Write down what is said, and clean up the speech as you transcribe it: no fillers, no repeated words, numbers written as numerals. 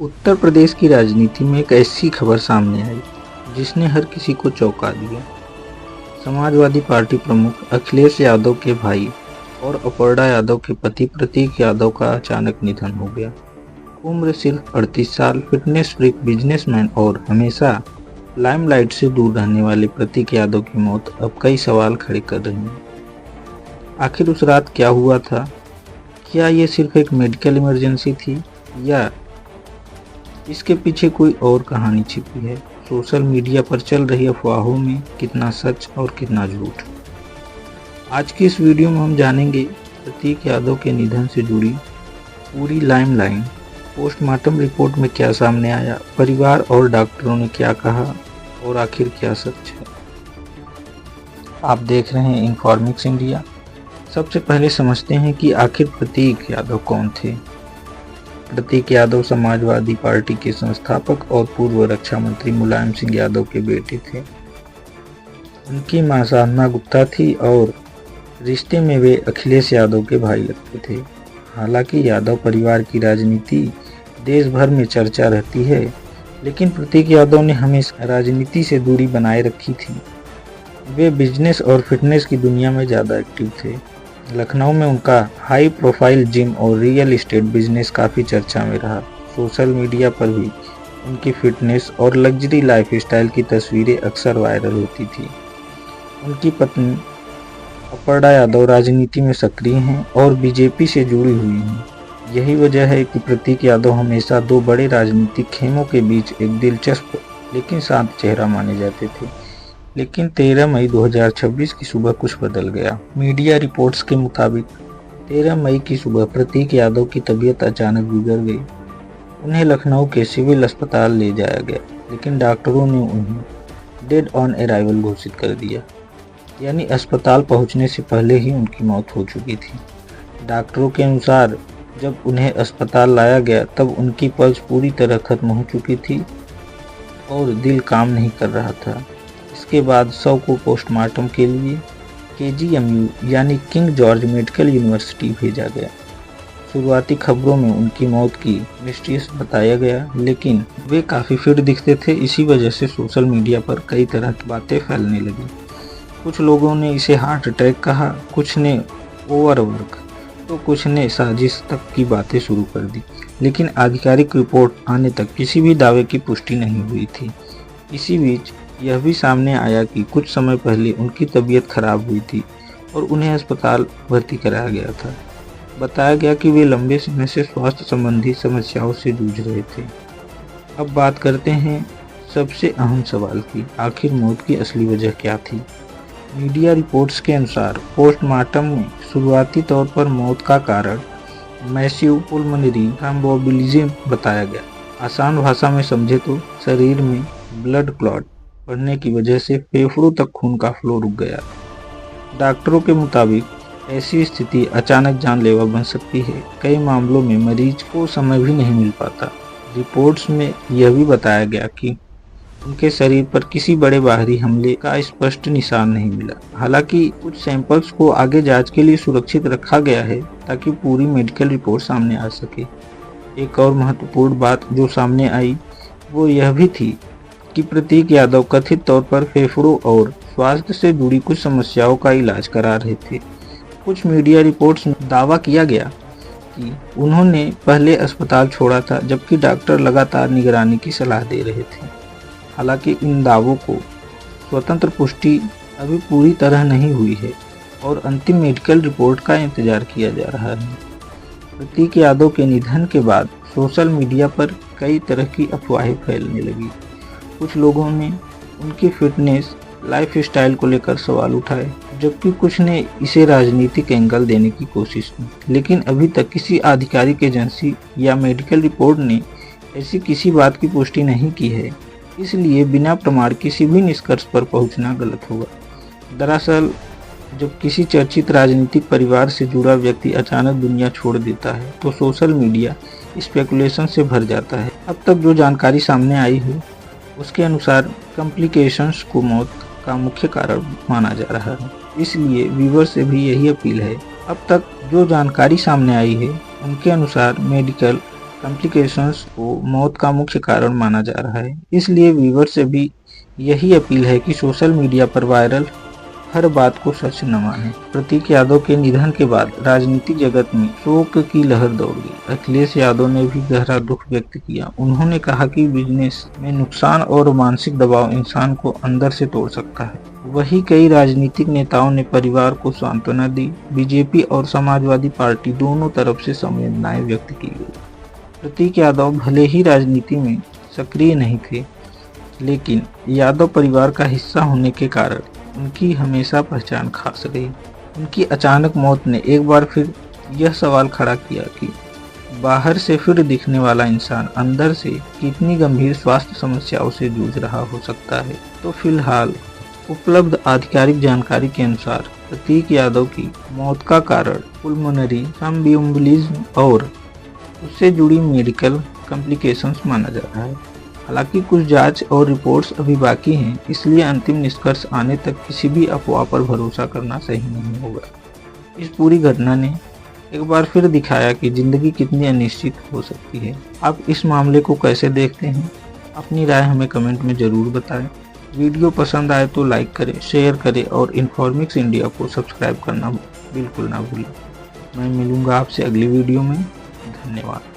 उत्तर प्रदेश की राजनीति में एक ऐसी खबर सामने आई जिसने हर किसी को चौंका दिया। समाजवादी पार्टी प्रमुख अखिलेश यादव के भाई और अपर्णा यादव के पति प्रतीक यादव का अचानक निधन हो गया। उम्र सिर्फ 38 साल, फिटनेस फ्रीक, बिजनेसमैन और हमेशा लाइमलाइट से दूर रहने वाले प्रतीक यादव की मौत अब कई सवाल खड़े कर रही है। आखिर उस रात क्या हुआ था? क्या ये सिर्फ एक मेडिकल इमरजेंसी थी या इसके पीछे कोई और कहानी छिपी है? सोशल मीडिया पर चल रही अफवाहों में कितना सच और कितना झूठ? आज की इस वीडियो में हम जानेंगे प्रतीक यादव के निधन से जुड़ी पूरी लाइमलाइन, पोस्टमार्टम रिपोर्ट में क्या सामने आया, परिवार और डॉक्टरों ने क्या कहा और आखिर क्या सच है। आप देख रहे हैं इन्फॉर्मिक्स इंडिया। सबसे पहले समझते हैं कि आखिर प्रतीक यादव कौन थे। प्रतीक यादव समाजवादी पार्टी के संस्थापक और पूर्व रक्षा मंत्री मुलायम सिंह यादव के बेटे थे। उनकी मां साधना गुप्ता थी और रिश्ते में वे अखिलेश यादव के भाई लगते थे। हालांकि यादव परिवार की राजनीति देश भर में चर्चा रहती है, लेकिन प्रतीक यादव ने हमेशा राजनीति से दूरी बनाए रखी थी। वे बिजनेस और फिटनेस की दुनिया में ज़्यादा एक्टिव थे। लखनऊ में उनका हाई प्रोफाइल जिम और रियल एस्टेट बिजनेस काफ़ी चर्चा में रहा। सोशल मीडिया पर भी उनकी फिटनेस और लग्जरी लाइफस्टाइल की तस्वीरें अक्सर वायरल होती थी। उनकी पत्नी अपर्णा यादव राजनीति में सक्रिय हैं और बीजेपी से जुड़ी हुई हैं। यही वजह है कि प्रतीक यादव हमेशा दो बड़े राजनीतिक खेमों के बीच एक दिलचस्प लेकिन शांत चेहरा माने जाते थे। लेकिन 13 मई 2026 की सुबह कुछ बदल गया। मीडिया रिपोर्ट्स के मुताबिक 13 मई की सुबह प्रतीक यादव की तबीयत अचानक बिगड़ गई। उन्हें लखनऊ के सिविल अस्पताल ले जाया गया, लेकिन डॉक्टरों ने उन्हें डेड ऑन अराइवल घोषित कर दिया, यानी अस्पताल पहुंचने से पहले ही उनकी मौत हो चुकी थी। डॉक्टरों के अनुसार जब उन्हें अस्पताल लाया गया तब उनकी पल्स पूरी तरह खत्म हो चुकी थी और दिल काम नहीं कर रहा था। इसके बाद शव को पोस्टमार्टम के लिए KGMU यानी किंग जॉर्ज मेडिकल यूनिवर्सिटी भेजा गया। शुरुआती खबरों में उनकी मौत की मिस्टीरियस बताया गया, लेकिन वे काफ़ी फिट दिखते थे। इसी वजह से सोशल मीडिया पर कई तरह की बातें फैलने लगी। कुछ लोगों ने इसे हार्ट अटैक कहा, कुछ ने ओवरवर्क, तो कुछ ने साजिश तक की बातें शुरू कर दी। लेकिन आधिकारिक रिपोर्ट आने तक किसी भी दावे की पुष्टि नहीं हुई थी। इसी बीच यह भी सामने आया कि कुछ समय पहले उनकी तबीयत खराब हुई थी और उन्हें अस्पताल भर्ती कराया गया था। बताया गया कि वे लंबे समय से स्वास्थ्य संबंधी समस्याओं से जूझ रहे थे। अब बात करते हैं सबसे अहम सवाल की, आखिर मौत की असली वजह क्या थी। मीडिया रिपोर्ट्स के अनुसार पोस्टमार्टम में शुरुआती तौर पर मौत का कारण मैसिव पुल्मोनरी थ्रोम्बोएम्बोलिज्म बताया गया। आसान भाषा में समझे तो शरीर में ब्लड क्लॉट बढ़ने की वजह से फेफड़ों तक खून का फ्लो रुक गया। डॉक्टरों के मुताबिक ऐसी स्थिति अचानक जानलेवा बन सकती है। कई मामलों में मरीज को समय भी नहीं मिल पाता। रिपोर्ट्स में यह भी बताया गया कि उनके शरीर पर किसी बड़े बाहरी हमले का स्पष्ट निशान नहीं मिला। हालांकि कुछ सैंपल्स को आगे जांच के लिए सुरक्षित रखा गया है ताकि पूरी मेडिकल रिपोर्ट सामने आ सके। एक और महत्वपूर्ण बात जो सामने आई वो यह भी थी कि प्रतीक यादव कथित तौर पर फेफड़ों और स्वास्थ्य से जुड़ी कुछ समस्याओं का इलाज करा रहे थे। कुछ मीडिया रिपोर्ट्स में दावा किया गया कि उन्होंने पहले अस्पताल छोड़ा था, जबकि डॉक्टर लगातार निगरानी की सलाह दे रहे थे। हालांकि इन दावों को स्वतंत्र पुष्टि अभी पूरी तरह नहीं हुई है और अंतिम मेडिकल रिपोर्ट का इंतजार किया जा रहा है। प्रतीक यादव के निधन के बाद सोशल मीडिया पर कई तरह की अफवाहें फैलने लगी। कुछ लोगों ने उनकी फिटनेस लाइफस्टाइल को लेकर सवाल उठाए, जबकि कुछ ने इसे राजनीतिक एंगल देने की कोशिश की। लेकिन अभी तक किसी आधिकारिक एजेंसी या मेडिकल रिपोर्ट ने ऐसी किसी बात की पुष्टि नहीं की है, इसलिए बिना प्रमाण किसी भी निष्कर्ष पर पहुंचना गलत होगा। दरअसल जब किसी चर्चित राजनीतिक परिवार से जुड़ा व्यक्ति अचानक दुनिया छोड़ देता है तो सोशल मीडिया स्पेकुलेशन से भर जाता है। अब तक जो जानकारी सामने आई है उसके अनुसार कॉम्प्लिकेशंस को मौत का मुख्य कारण माना जा रहा है। इसलिए व्यूअर से भी यही अपील है, अब तक जो जानकारी सामने आई है उनके अनुसार मेडिकल कॉम्प्लिकेशंस को मौत का मुख्य कारण माना जा रहा है। इसलिए व्यूअर से भी यही अपील है कि सोशल मीडिया पर वायरल हर बात को सच न माने। प्रतीक यादव के निधन के बाद राजनीतिक जगत में शोक की लहर दौड़ गई। अखिलेश यादव ने भी गहरा दुख व्यक्त किया। उन्होंने कहा कि बिजनेस में नुकसान और मानसिक दबाव इंसान को अंदर से तोड़ सकता है। वहीं कई राजनीतिक नेताओं ने परिवार को सांत्वना दी। बीजेपी और समाजवादी पार्टी दोनों तरफ से संवेदनाएं व्यक्त की गई। प्रतीक यादव भले ही राजनीति में सक्रिय नहीं थे, लेकिन यादव परिवार का हिस्सा होने के कारण उनकी हमेशा पहचान खास रही। उनकी अचानक मौत ने एक बार फिर यह सवाल खड़ा किया कि बाहर से फिर दिखने वाला इंसान अंदर से कितनी गंभीर स्वास्थ्य समस्याओं से जूझ रहा हो सकता है। तो फिलहाल उपलब्ध आधिकारिक जानकारी के अनुसार प्रतीक यादव की मौत का कारण पुल्मोनरी थ्रोम्बोएम्बोलिज्म और उससे जुड़ी मेडिकल कॉम्प्लिकेशंस माना जा रहा है। हालांकि कुछ जांच और रिपोर्ट्स अभी बाकी हैं, इसलिए अंतिम निष्कर्ष आने तक किसी भी अफवाह पर भरोसा करना सही नहीं होगा। इस पूरी घटना ने एक बार फिर दिखाया कि जिंदगी कितनी अनिश्चित हो सकती है। आप इस मामले को कैसे देखते हैं? अपनी राय हमें कमेंट में ज़रूर बताएं। वीडियो पसंद आए तो लाइक करें, शेयर करें और इन्फॉर्मिक्स इंडिया को सब्सक्राइब करना बिल्कुल ना भूलें। मैं मिलूंगा आपसे अगली वीडियो में। धन्यवाद।